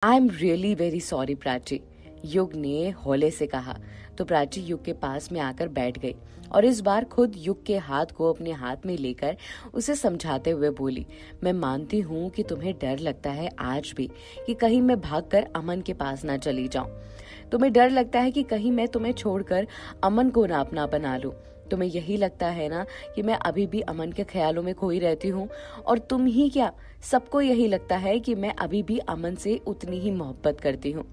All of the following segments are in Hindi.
I am really very sorry Prachi, युग ने हौले से कहा। तो प्राची युग के पास में आकर बैठ गई और इस बार खुद युग के हाथ को अपने हाथ में लेकर उसे समझाते हुए बोली, मैं मानती हूँ कि तुम्हें डर लगता है आज भी कि कहीं मैं भागकर अमन के पास ना चली जाऊं। तुम्हें डर लगता है कि कहीं मैं तुम्हें छोड़कर अमन को ना अपना बना लूं। तुम्हें यही लगता है ना कि मैं अभी भी अमन के ख्यालों में खोई रहती हूँ, और तुम ही क्या, सबको यही लगता है कि मैं अभी भी अमन से उतनी ही मोहब्बत करती हूँ,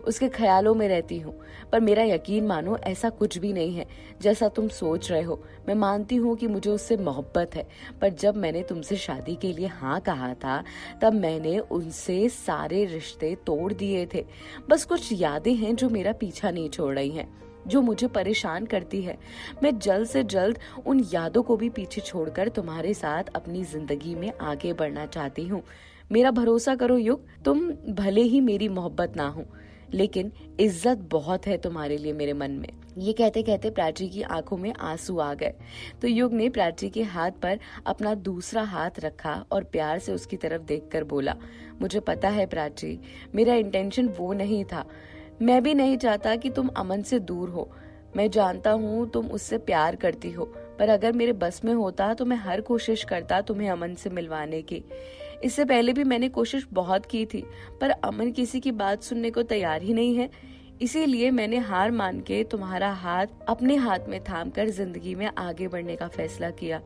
उसके ख्यालों में रहती हूँ। पर मेरा यकीन मानो, ऐसा कुछ भी नहीं है जैसा तुम सोच रहे हो। मैं मानती हूँ कि मुझे उससे मोहब्बत है, पर जब मैंने तुमसे शादी के लिए हाँ कहा था तब मैंने उनसे सारे रिश्ते तोड़ दिए थे। बस कुछ यादें हैं जो मेरा पीछा नहीं छोड़ रही हैं, जो मुझे परेशान करती है। मैं जल्द से जल्द उन यादों को भी पीछे छोड़कर तुम्हारे साथ अपनी जिंदगी में आगे बढ़ना चाहती हूँ। मेरा भरोसा करो युग, तुम भले ही मेरी मोहब्बत ना हो, लेकिन इज्जत बहुत है तुम्हारे लिए मेरे मन में। ये कहते कहते प्राची की आंखों में आंसू आ गए। तो युग ने प्राची के हाथ पर अपना दूसरा हाथ रखा और प्यार से उसकी तरफ देखकर बोला, मुझे पता है प्राची, मेरा इंटेंशन वो नहीं था। मैं भी नहीं चाहता कि तुम अमन से दूर हो। मैं जानता हूँ तुम उससे प्यार करती हो, पर अगर मेरे बस में होता तो मैं हर कोशिश करता तुम्हें अमन से मिलवाने की। इससे पहले भी मैंने कोशिश बहुत की थी, पर अमन किसी की बात सुनने को तैयार ही नहीं है। इसीलिए मैंने हार मान के तुम्हारा हाथ अपने हाथ में थामकर जिंदगी में आगे बढ़ने का फैसला किया।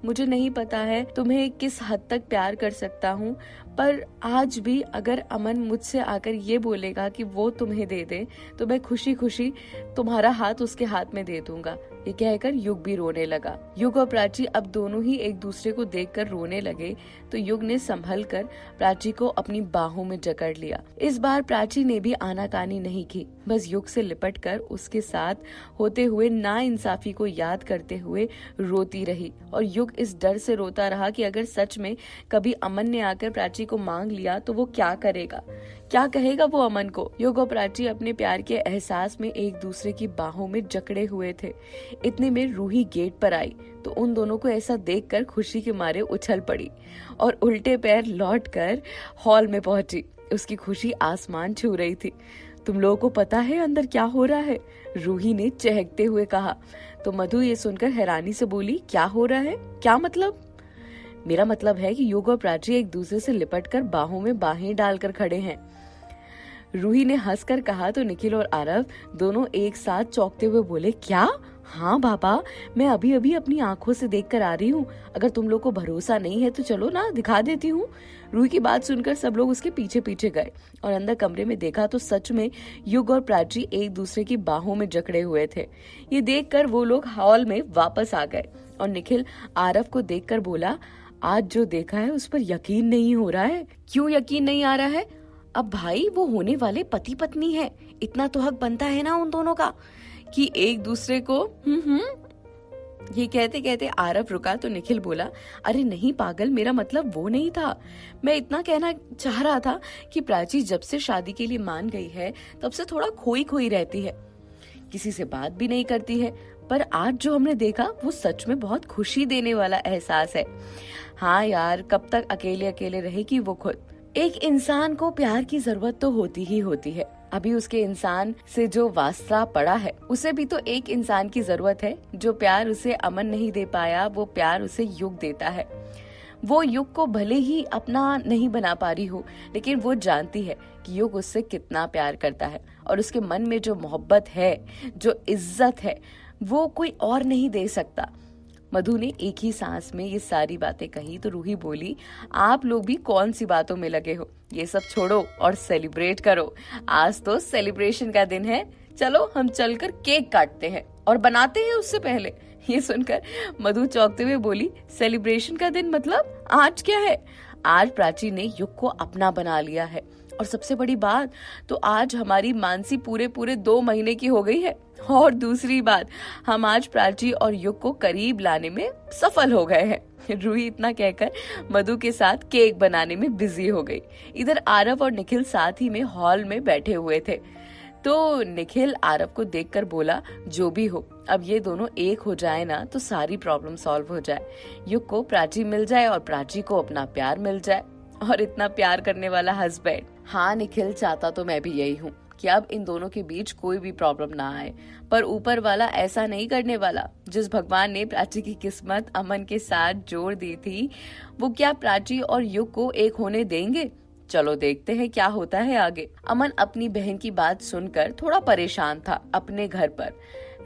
मुझे नहीं पता है तुम्हें किस हद तक प्यार कर सकता हूँ, पर आज भी अगर अमन मुझसे आकर ये बोलेगा कि वो तुम्हें दे दे, तो मैं खुशी खुशी तुम्हारा हाथ उसके हाथ में दे दूंगा। ये कहकर युग भी रोने लगा। युग और प्राची अब दोनों ही एक दूसरे को देखकर रोने लगे। तो युग ने संभल कर प्राची को अपनी बाहों में जकड़ लिया। इस बार प्राची ने भी आनाकानी नहीं की, बस युग से लिपट कर उसके साथ होते हुए नाइंसाफी को याद करते हुए रोती रही। और युग इस डर से रोता रहा कि अगर सच में कभी अमन ने आकर प्राची को मांग लिया तो वो क्या करेगा, क्या कहेगा वो अमन को। युग और प्राची अपने प्यार के एहसास में एक दूसरे की बाहों में जकड़े हुए थे। इतने में रूही गेट पर आई तो उन दोनों को ऐसा देखकर खुशी के मारे उछल पड़ी और उल्टे पैर लौटकर हॉल में पहुंची। उसकी खुशी आसमान छू रही थी। तुम लोगों को पता है अंदर क्या हो रहा है, रूही ने चहकते हुए कहा। तो मधु ये सुनकर हैरानी से बोली, क्या हो रहा है, क्या मतलब? मेरा मतलब है कि युग और प्राची एक दूसरे से लिपटकर बाहों में बाहें डालकर खड़े हैं, रूही ने हंसकर कहा। तो निखिल और आरव दोनों एक साथ चौंकते हुए बोले, क्या? हाँ बाबा, मैं अभी अभी अपनी आंखों से देखकर आ रही हूँ। अगर तुम लोग को भरोसा नहीं है तो चलो ना, दिखा देती हूँ। रूही की बात सुनकर सब लोग उसके पीछे पीछे गए और अंदर कमरे में देखा तो सच में युग और प्राची एक दूसरे की बाहों में जकड़े हुए थे। ये देखकर वो लोग हॉल में वापस आ गए और निखिल आरव को देखकर बोला, आज जो देखा है उस पर यकीन नहीं हो रहा है। क्यों यकीन नहीं आ रहा है? अब भाई वो होने वाले पति पत्नी है, इतना तो हक बनता है ना उन दोनों का कि एक दूसरे को ये कहते कहते आरव रुका तो निखिल बोला, अरे नहीं पागल, मेरा मतलब वो नहीं था। मैं इतना कहना चाह रहा था कि प्राची जब से शादी के लिए मान गई है तब से थोड़ा खोई खोई रहती है, किसी से बात भी नहीं करती है। पर आज जो हमने देखा वो सच में बहुत खुशी देने वाला एहसास है। हाँ यार, कब तक अकेले अकेले रहेगी वो खुद। एक इंसान को प्यार की जरूरत तो होती ही होती है। अभी उसके इंसान से जो वास्ता पड़ा है उसे भी तो एक इंसान की जरूरत है। जो प्यार उसे अमन नहीं दे पाया वो प्यार उसे युग देता है। वो युग को भले ही अपना नहीं बना पा रही हो, लेकिन वो जानती है कि युग उससे कितना प्यार करता है और उसके मन में जो मोहब्बत है, जो इज्जत है, वो कोई और नहीं दे सकता। मधु ने एक ही सांस में ये सारी बातें कही तो रूही बोली, आप लोग भी कौन सी बातों में लगे हो, ये सब छोड़ो और सेलिब्रेट करो। आज तो सेलिब्रेशन का दिन है, चलो हम चलकर केक काटते हैं और बनाते हैं उससे पहले। ये सुनकर मधु चौंकते हुए बोली, सेलिब्रेशन का दिन मतलब आज क्या है? आज प्राची ने युग को अपना बना लिया है और सबसे बड़ी बात तो आज हमारी मानसी पूरे 2 महीने की हो गई है। और दूसरी बात, हम आज प्राची और युग को करीब लाने में सफल हो गए हैं। रूही इतना कहकर मधु के साथ केक बनाने में बिजी हो गई। इधर आरव और निखिल साथ ही में हॉल में बैठे हुए थे। तो निखिल आरव को देखकर बोला, जो भी हो, अब ये दोनों एक हो जाए ना तो सारी प्रॉब्लम सॉल्व हो जाए। युग को प्राची मिल जाए और प्राची को अपना प्यार मिल जाए। और इतना प्यार करने वाला हस्बैंड। हाँ निखिल, चाहता तो मैं भी यही हूँ कि अब इन दोनों के बीच कोई भी प्रॉब्लम ना आए, पर ऊपर वाला ऐसा नहीं करने वाला। जिस भगवान ने प्राची की किस्मत अमन के साथ जोड़ दी थी, वो क्या प्राची और युग को एक होने देंगे? चलो देखते हैं क्या होता है आगे। अमन अपनी बहन की बात सुनकर थोड़ा परेशान था। अपने घर पर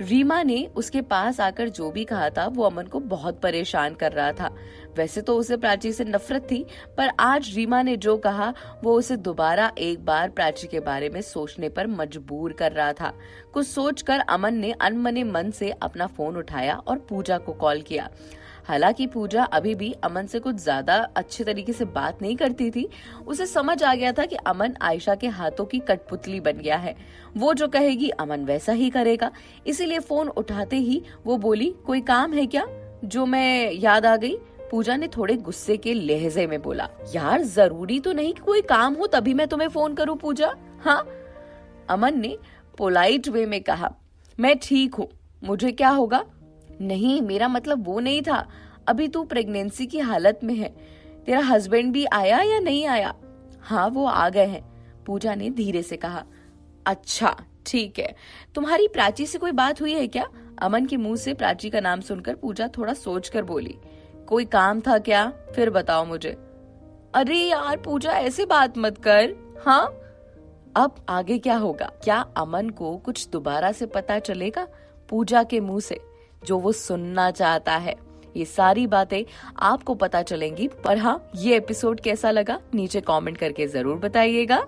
रीमा ने उसके पास आकर जो भी कहा था वो अमन को बहुत परेशान कर रहा था। वैसे तो उसे प्राची से नफरत थी, पर आज रीमा ने जो कहा वो उसे दोबारा एक बार प्राची के बारे में सोचने पर मजबूर कर रहा था। कुछ सोचकर अमन ने अनमने मन से अपना फोन उठाया और पूजा को कॉल किया। हालांकि पूजा अभी भी अमन से कुछ ज्यादा अच्छे तरीके से बात नहीं करती थी। उसे समझ आ गया था कि अमन आयशा के हाथों की कठपुतली बन गया है। वो जो कहेगी अमन वैसा ही करेगा। इसीलिए फोन उठाते ही वो बोली, कोई काम है क्या जो मैं याद आ गई? पूजा ने थोड़े गुस्से के लहजे में बोला, यार जरूरी तो नहीं कि कोई काम हो तभी मैं तुम्हें फोन करूं पूजा। हाँ, अमन ने पोलाइट वे में कहा, मैं ठीक हूँ, मुझे क्या होगा? नहीं, मेरा मतलब वो नहीं था। अभी तू प्रेगनेंसी की हालत में है। तेरा हस्बैंड भी आया या नहीं आया? हाँ, वो आ गए हैं, पूजा ने धीरे से कहा। अच्छा ठीक है, तुम्हारी प्राची से कोई बात हुई है क्या? अमन के मुंह से प्राची का नाम सुनकर पूजा थोड़ा सोचकर बोली, कोई काम था क्या? फिर बताओ मुझे। अरे यार पूजा, ऐसे बात मत कर। हाँ, अब आगे क्या होगा? क्या अमन को कुछ दोबारा से पता चलेगा पूजा के मुंह से, जो वो सुनना चाहता है? ये सारी बातें आपको पता चलेंगी। पर हाँ, ये एपिसोड कैसा लगा नीचे कमेंट करके जरूर बताइएगा।